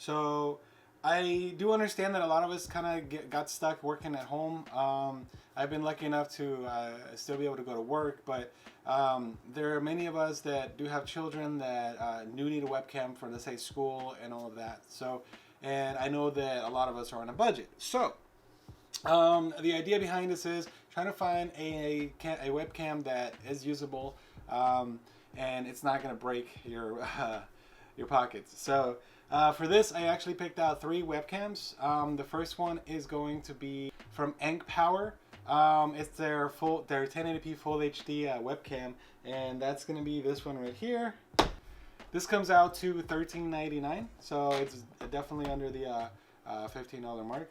So I do understand that a lot of us kind of got stuck working at home. I've been lucky enough to still be able to go to work, but there are many of us that do have children that do need a webcam for, let's say, school and all of that. So, and I know that a lot of us are on a budget. So the idea behind this is trying to find a webcam that is usable, and it's not going to break your pockets. So for this, I actually picked out 3 webcams. The first one is going to be from AnkePower. It's their 1080p Full HD webcam, and that's going to be this one right here. This comes out to $13.99, so it's definitely under the $15 mark.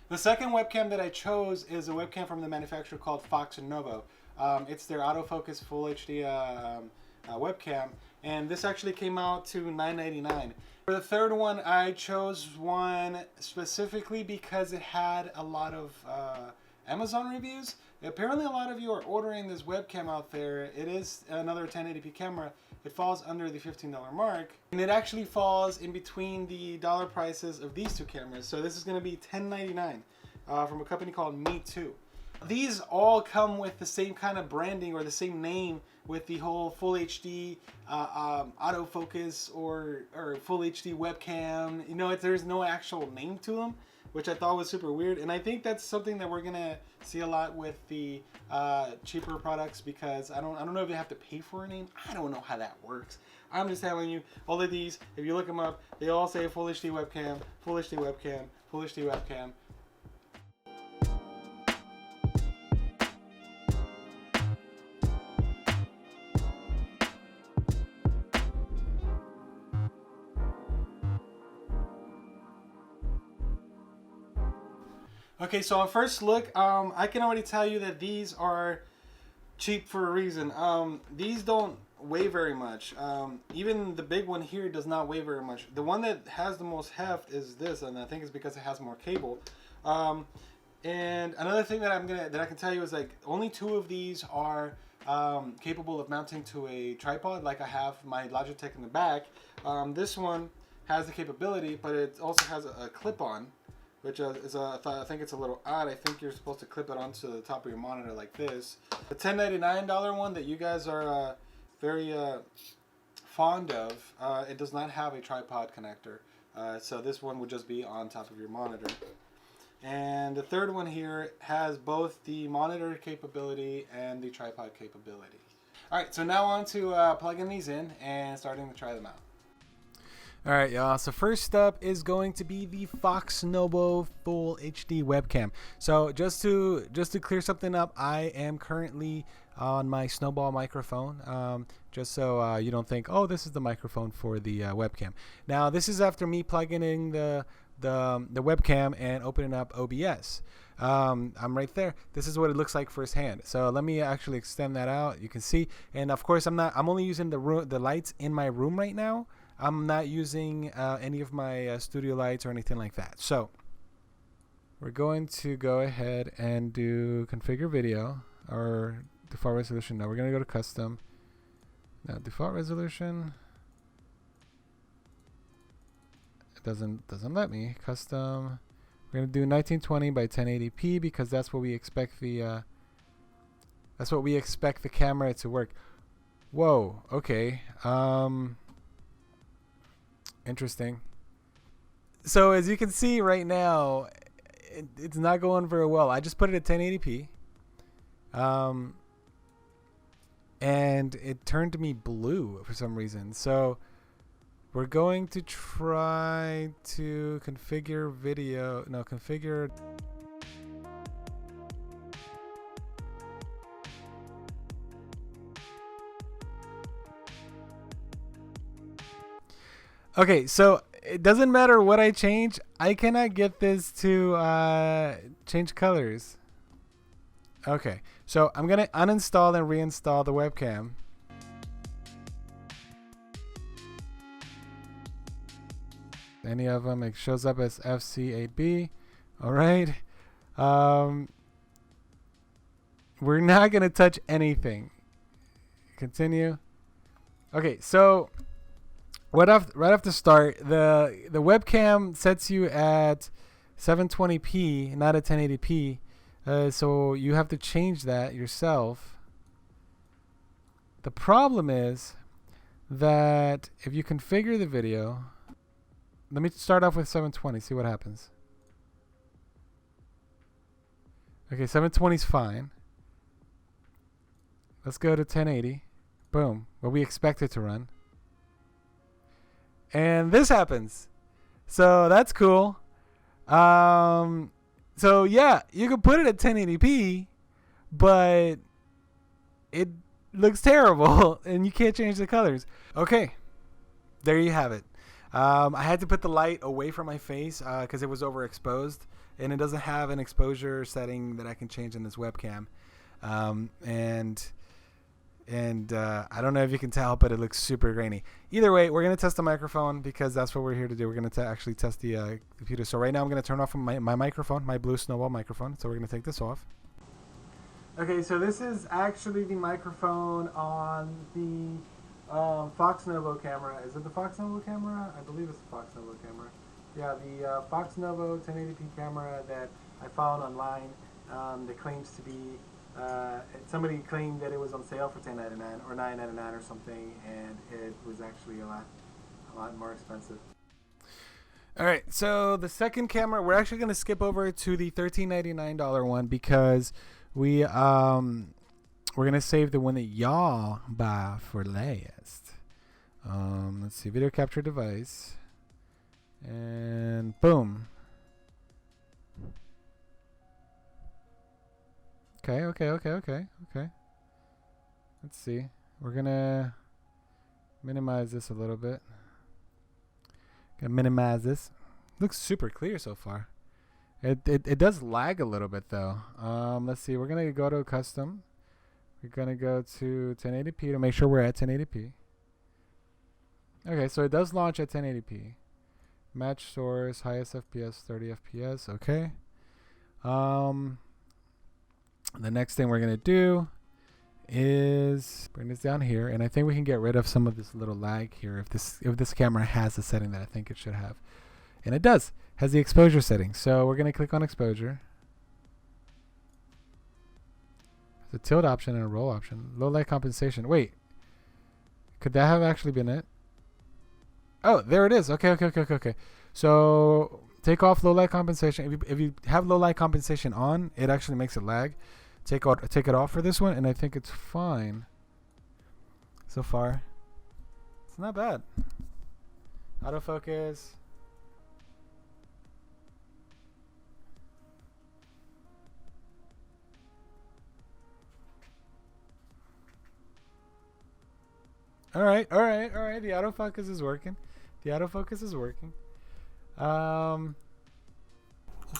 The second webcam that I chose is a webcam from the manufacturer called Foxnova. It's their autofocus Full HD webcam, and this actually came out to $9.99. For the third one, I chose one specifically because it had a lot of Amazon reviews. Apparently a lot of you are ordering this webcam out there. It is another 1080p camera. It falls under the $15 mark, and it actually falls in between the dollar prices of these 2 cameras. So this is going to be $10.99 from a company called MiToo. These all come with the same kind of branding or the same name, with the whole Full HD autofocus or Full HD webcam. You know, there's no actual name to them, which I thought was super weird. And I think that's something that we're gonna see a lot with the cheaper products, because I don't know if they have to pay for a name. I don't know how that works. I'm just telling you, all of these, if you look them up, they all say Full HD webcam, Full HD webcam, Full HD webcam. Okay, so on first look, I can already tell you that these are cheap for a reason. These don't weigh very much. Even the big one here does not weigh very much. The one that has the most heft is this, and I think it's because it has more cable. And another thing that I can tell you is, like, only 2 of these are capable of mounting to a tripod, like I have my Logitech in the back. This one has the capability, but it also has a clip-on, which is I think it's a little odd. I think you're supposed to clip it onto the top of your monitor like this. The $10.99 one that you guys are very fond of, it does not have a tripod connector. So this one would just be on top of your monitor. And the third one here has both the monitor capability and the tripod capability. Alright, so now on to plugging these in and starting to try them out. Alright, y'all, so first up is going to be the Foxnova Full HD webcam. So just to clear something up, I am currently on my Snowball microphone, just so you don't think, oh, this is the microphone for the webcam. Now, this is after me plugging in the webcam and opening up OBS. I'm right there. This is what it looks like firsthand. So let me actually extend that out. You can see, and of course I'm only using the lights in my room right now. I'm not using any of my studio lights or anything like that. So we're going to go ahead and do configure video or default resolution. Now we're going to go to custom. Now default resolution. It doesn't let me. Custom. We're going to do 1920 by 1080p because that's what we expect the camera to work. Whoa. Okay. Interesting. So as you can see right now, it's not going very well. I just put it at 1080p, and it turned me blue for some reason. So we're going to try to configure video. No, configure. Okay, so it doesn't matter what I change. I cannot get this to change colors. Okay, so I'm going to uninstall and reinstall the webcam. Any of them, it shows up as FC8B. All right. We're not going to touch anything. Continue. Okay, so right off the start, the webcam sets you at 720p, not at 1080p. So you have to change that yourself. The problem is that if you configure the video, let me start off with 720, see what happens. Okay, 720 is fine. Let's go to 1080. Boom, what we expect it to run. And this happens. So that's cool. So yeah, you can put it at 1080p, but it looks terrible and you can't change the colors. Okay, there you have it. I had to put the light away from my face because it was overexposed, and it doesn't have an exposure setting that I can change in this webcam. And I don't know if you can tell, but it looks super grainy. Either way, we're going to test the microphone because that's what we're here to do. We're going to actually test the computer. So right now I'm going to turn off my microphone, my blue Snowball microphone. So we're going to take this off. Okay, so this is actually the microphone on the Foxnova camera. Is it the Foxnova camera? I believe it's the Foxnova camera. Yeah, the Foxnova 1080p camera that I found online that claims to be somebody claimed that it was on sale for $10.99 or $9.99 or something, and it was actually a lot more expensive. All right, so the second camera, we're actually going to skip over to the $13.99 one because we're going to save the one that y'all buy for last. Let's see, video capture device, and boom. Okay. Let's see. We're gonna minimize this a little bit. Gonna minimize this. Looks super clear so far. It does lag a little bit though. Let's see. We're gonna go to custom. We're gonna go to 1080p to make sure we're at 1080p. Okay, so it does launch at 1080p. Match source, highest FPS, 30 FPS. Okay. The next thing we're going to do is bring this down here, and I think we can get rid of some of this little lag here if this camera has the setting that I think it should have. And it does. Has the exposure setting. So we're going to click on exposure. There's a tilt option and a roll option. Low light compensation. Wait. Could that have actually been it? Oh, there it is. Okay. So take off low light compensation. If you have low light compensation on, it actually makes it lag. Take it off for this one, and I think it's fine. So far, it's not bad. Autofocus. All right. The autofocus is working.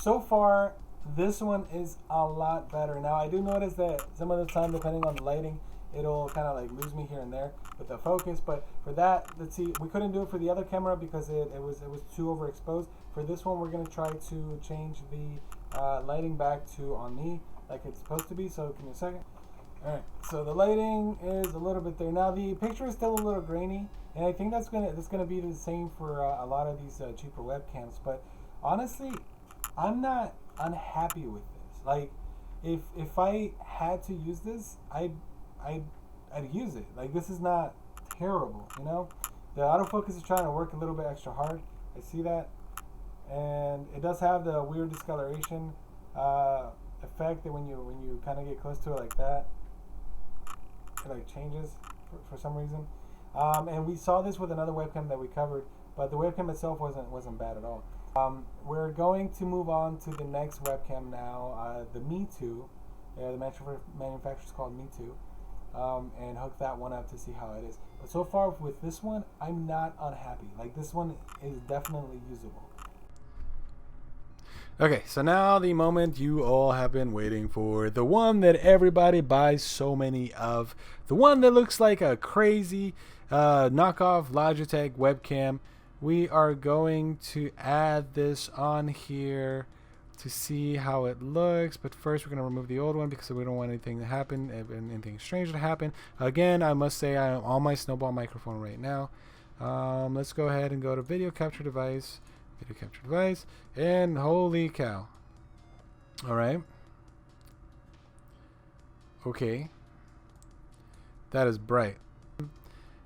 So far, this one is a lot better. Now, I do notice that some of the time, depending on the lighting, it'll kind of like lose me here and there with the focus. But for that, let's see, we couldn't do it for the other camera because it was too overexposed. For this one, we're going to try to change the lighting back to on me like it's supposed to be. So give me a second. All right, so the lighting is a little bit there. Now, the picture is still a little grainy, and I think that's gonna be the same for a lot of these cheaper webcams. But honestly, I'm not unhappy with this. Like, if I had to use this, I'd use it. Like, this is not terrible, you know. The autofocus is trying to work a little bit extra hard. I see that, and it does have the weird discoloration effect that when you kind of get close to it like that, it like changes for some reason. And we saw this with another webcam that we covered, but the webcam itself wasn't bad at all. We're going to move on to the next webcam now, the MiToo. The manufacturer's called MiToo, and hook that one up to see how it is. But so far with this one, I'm not unhappy. Like, this one is definitely usable. Okay, so now the moment you all have been waiting for, the one that everybody buys so many of, the one that looks like a crazy knockoff Logitech webcam. We are going to add this on here to see how it looks, but first we're going to remove the old one because we don't want anything to happen, anything strange to happen. Again, I must say I am on my Snowball microphone right now. Let's go ahead and go to video capture device, and holy cow. All right. Okay. That is bright.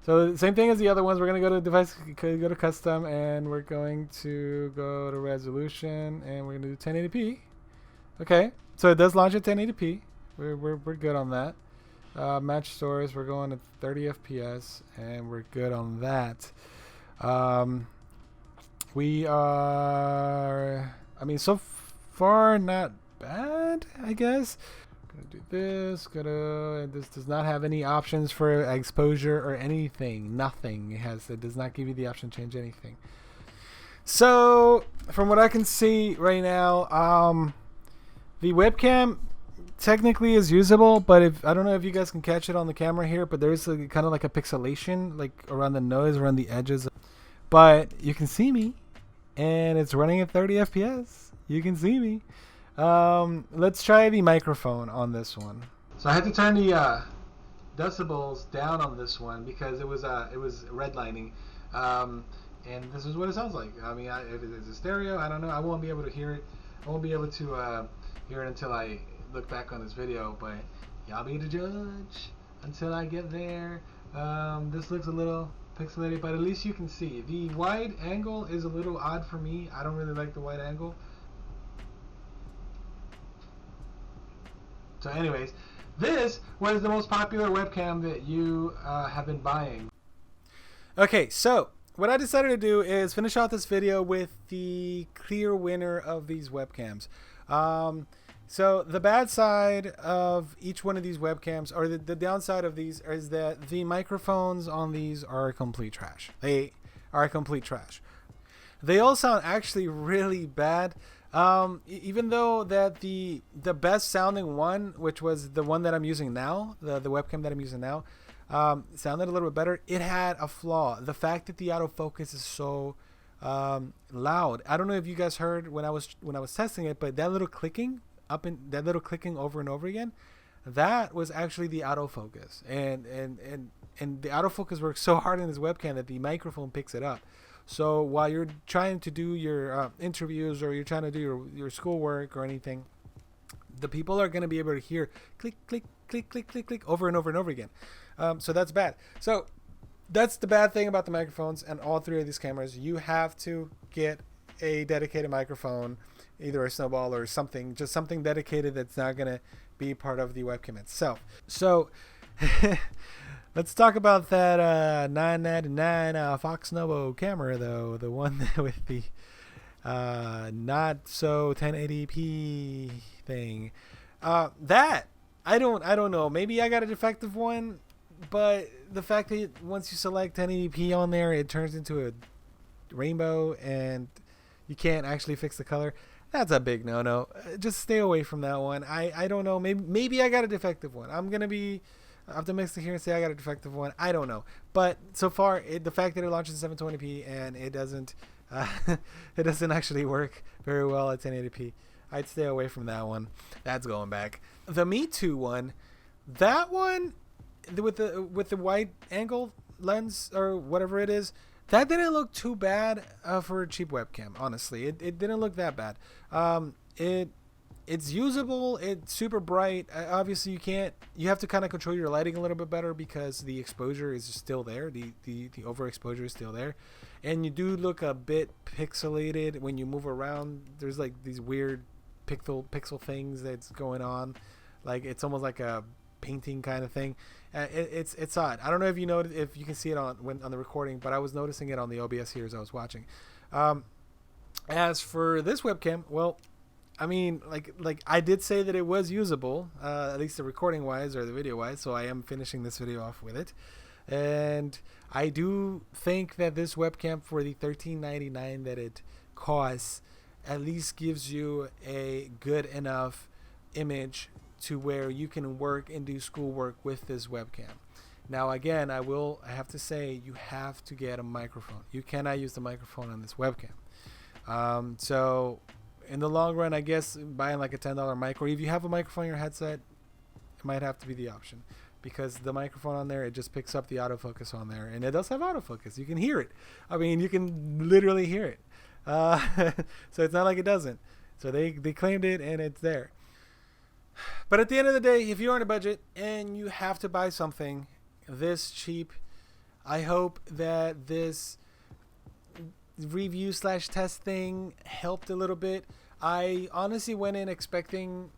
So the same thing as the other ones. We're going to go to device, go to custom, and we're going to go to resolution, and we're going to do 1080p. Okay. So it does launch at 1080p. We're good on that. Match source, we're going to 30 FPS, and we're good on that. We are, I mean, so far not bad, I guess. Gonna do this. This does not have any options for exposure or anything. Nothing. It does not give you the option to change anything. So from what I can see right now, the webcam technically is usable, but I don't know if you guys can catch it on the camera here, but there's kind of like a pixelation like around the nose, around the edges. But you can see me, and it's running at 30 FPS. You can see me. Let's try the microphone on this one. So I had to turn the decibels down on this one because it was redlining, and this is what it sounds like. I mean, if it's a stereo, I don't know. I won't be able to hear it. I won't be able to hear it until I look back on this video, but y'all be the judge until I get there. This looks a little pixelated, but at least you can see. The wide angle is a little odd for me. I don't really like the wide angle. So anyways, this was the most popular webcam that you have been buying. Okay, so what I decided to do is finish off this video with the clear winner of these webcams. So the bad side of each one of these webcams, or the downside of these, is that the microphones on these are complete trash. They are complete trash. They all sound actually really bad. Even though that the best sounding one, which was the one that I'm using now, the webcam that I'm using now, sounded a little bit better. It had a flaw. The fact that the autofocus is so loud. I don't know if you guys heard when I was testing it, but that little clicking over and over again, that was actually the autofocus, and the autofocus works so hard in this webcam that the microphone picks it up. So while you're trying to do your interviews, or you're trying to do your schoolwork or anything, the people are going to be able to hear click, click, click, click, click, click over and over and over again. So that's bad. So that's the bad thing about the microphones and all three of these cameras. You have to get a dedicated microphone, either a Snowball or something, just something dedicated that's not going to be part of the webcam itself. So let's talk about that $9.99 Foxnova camera, though, the one with the not so 1080p thing. That I don't know. Maybe I got a defective one, but the fact that once you select 1080p on there, it turns into a rainbow and you can't actually fix the color. That's a big no-no. Just stay away from that one. I don't know. Maybe I got a defective one. I'm gonna be optimistic here and say I got a defective one. I don't know. But so far, the fact that it launches in 720p and it doesn't actually work very well at 1080p, I'd stay away from that one. That's going back. The MiToo one, that one with the wide angle lens or whatever it is, that didn't look too bad for a cheap webcam. Honestly, it didn't look that bad. It's usable. It's super bright. Obviously, you have to kind of control your lighting a little bit better because the exposure is still there. The overexposure is still there, and you do look a bit pixelated when you move around. There's like these weird pixel things that's going on, like it's almost like a painting kind of thing. It's odd. I don't know if you know if you can see it on the recording, but I was noticing it on the OBS here as I was watching. As for this webcam, well, I mean, like I did say that it was usable, at least the recording wise or the video wise. So I am finishing this video off with it, and I do think that this webcam for the $13.99 that it costs at least gives you a good enough image to where you can work and do schoolwork with this webcam. Now again, I have to say, you have to get a microphone. You cannot use the microphone on this webcam. So in the long run, I guess buying like a $10 mic, or if you have a microphone in your headset, it might have to be the option, because the microphone on there, it just picks up the autofocus on there, and it does have autofocus. You can hear it. I mean, you can literally hear it. So it's not like it doesn't. So they claimed it, and it's there. But at the end of the day, if you're on a budget and you have to buy something this cheap, I hope that this review / test thing helped a little bit. I honestly went in expecting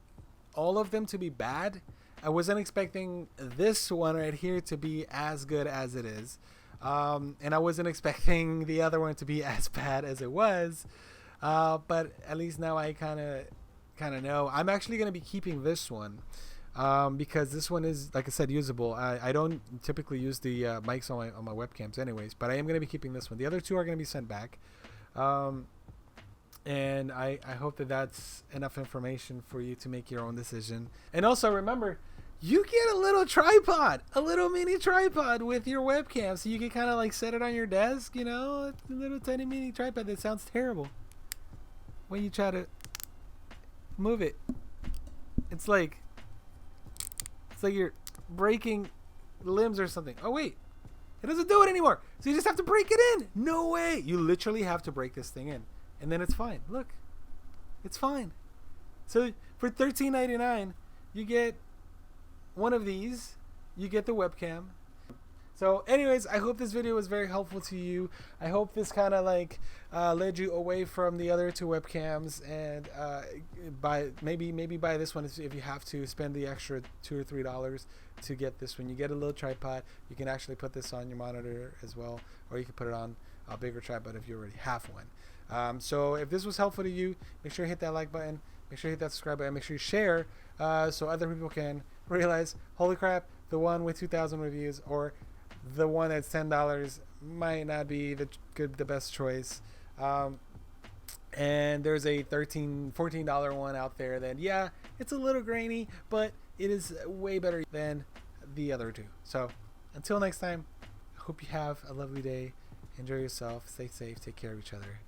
all of them to be bad. I wasn't expecting this one right here to be as good as it is. And I wasn't expecting the other one to be as bad as it was. But at least now I kind of know. I'm actually going to be keeping this one because this one is, like I said, usable. I don't typically use the mics on my webcams anyways, but I am going to be keeping this one. The other two are going to be sent back. And I hope that that's enough information for you to make your own decision. And also remember, you get a little tripod, a little mini tripod with your webcam, so you can kind of like set it on your desk, you know, a little tiny mini tripod that sounds terrible when you try to move it. It's like you're breaking limbs or something. Oh wait, it doesn't do it anymore. So you just have to break it in. No way. You literally have to break this thing in, and then it's fine. Look, it's fine. So for $13.99, you get one of these. You get the webcam. So anyways, I hope this video was very helpful to you. I hope this kind of like led you away from the other two webcams, and maybe buy this one if you have to spend the extra $2 or $3 to get this one. You get a little tripod. You can actually put this on your monitor as well, or you can put it on a bigger tripod if you already have one. So if this was helpful to you, make sure you hit that like button. Make sure you hit that subscribe button. Make sure you share so other people can realize, holy crap, the one with 2,000 reviews or the one that's $10 might not be the best choice. And there's a $14 one out there that, yeah, it's a little grainy, but it is way better than the other two. So until next time, I hope you have a lovely day. Enjoy yourself. Stay safe. Take care of each other.